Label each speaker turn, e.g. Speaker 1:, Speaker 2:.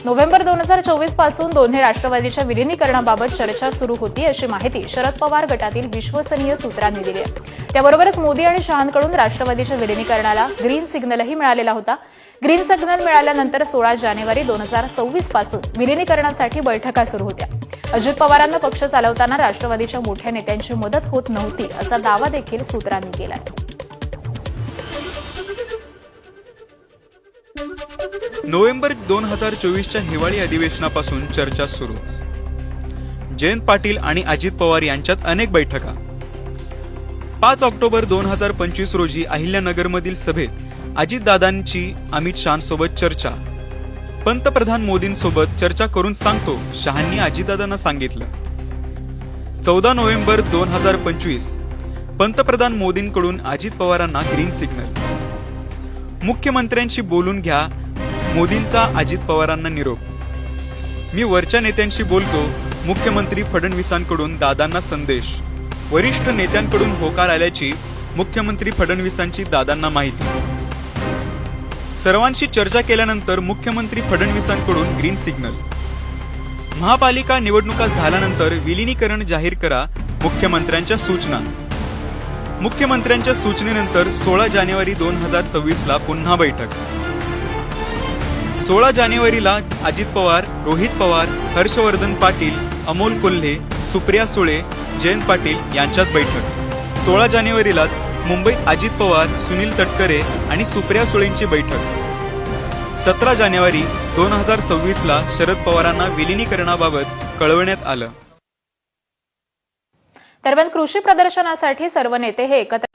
Speaker 1: November 2024 पासून दोन्ही राष्ट्रवादीच्या विलीनीकरणाबाबत चर्चा सुरू होती अशी माहिती शरद पवार गटातील विश्वसनीय सूत्रांनी दिली आहे। त्याबरोबरच मोदी आणि शहांकडून राष्ट्रवादीच्या विलीनीकरणाला ग्रीन सिग्नलही मिळालेला होता। ग्रीन सिग्नल मिळाल्यानंतर 16 जानेवारी 2026 पासून विलीनीकरणासाठी बैठका सुरू होत्या। अजित पवारांना पक्ष चालवताना राष्ट्रवादीच्या मोठ्या नेत्यांची मदत होत नव्हती असा दावा देखील सूत्रांनी केला आहे।
Speaker 2: नोव्हेंबर 2024च्या हिवाळी अधिवेशनापासून चर्चा सुरू। जयंत पाटील आणि अजित पवार यांच्यात अनेक बैठका। 5 ऑक्टोबर 2025 रोजी अहिल्यानगरमधील सभेत अजितदादांची अमित शहांसोबत चर्चा। पंतप्रधान मोदींसोबत चर्चा करून सांगतो, शहांनी अजितदादांना सांगितलं। 14 नोव्हेंबर 2025 पंतप्रधान मोदींकडून अजित पवारांना ग्रीन सिग्नल। मुख्यमंत्र्यांशी बोलून घ्या, मोदींचा अजित पवारांना निरोप। मी वरच्या नेत्यांशी बोलतो, मुख्यमंत्री फडणवीसांकडून दादांना संदेश। वरिष्ठ नेत्यांकडून होकार आल्याची मुख्यमंत्री फडणवीसांची दादांना माहिती। सर्वांशी चर्चा केल्यानंतर मुख्यमंत्री फडणवीसांकडून ग्रीन सिग्नल। महापालिका निवडणुका झाल्यानंतर विलीनीकरण जाहीर करा, मुख्यमंत्र्यांच्या सूचना। मुख्यमंत्र्यांच्या सूचनेनंतर 16 जानेवारी 2026 ला पुन्हा बैठक। 16 जानेवारीला अजित पवार, रोहित पवार, हर्षवर्धन पाटील, अमोल कोल्हे, सुप्रिया सुळे, जयंत पाटील यांच्यात बैठक। 16 जानेवारीलाच मुंबईत अजित पवार, सुनील तटकरे आणि सुप्रिया सुळेंची बैठक। 17 जानेवारी 2026 ला शरद पवारांना विलीनीकरणाबाबत कळवण्यात आलं।
Speaker 1: दरम्यान कृषी प्रदर्शनासाठी सर्व नेते हे एकत्र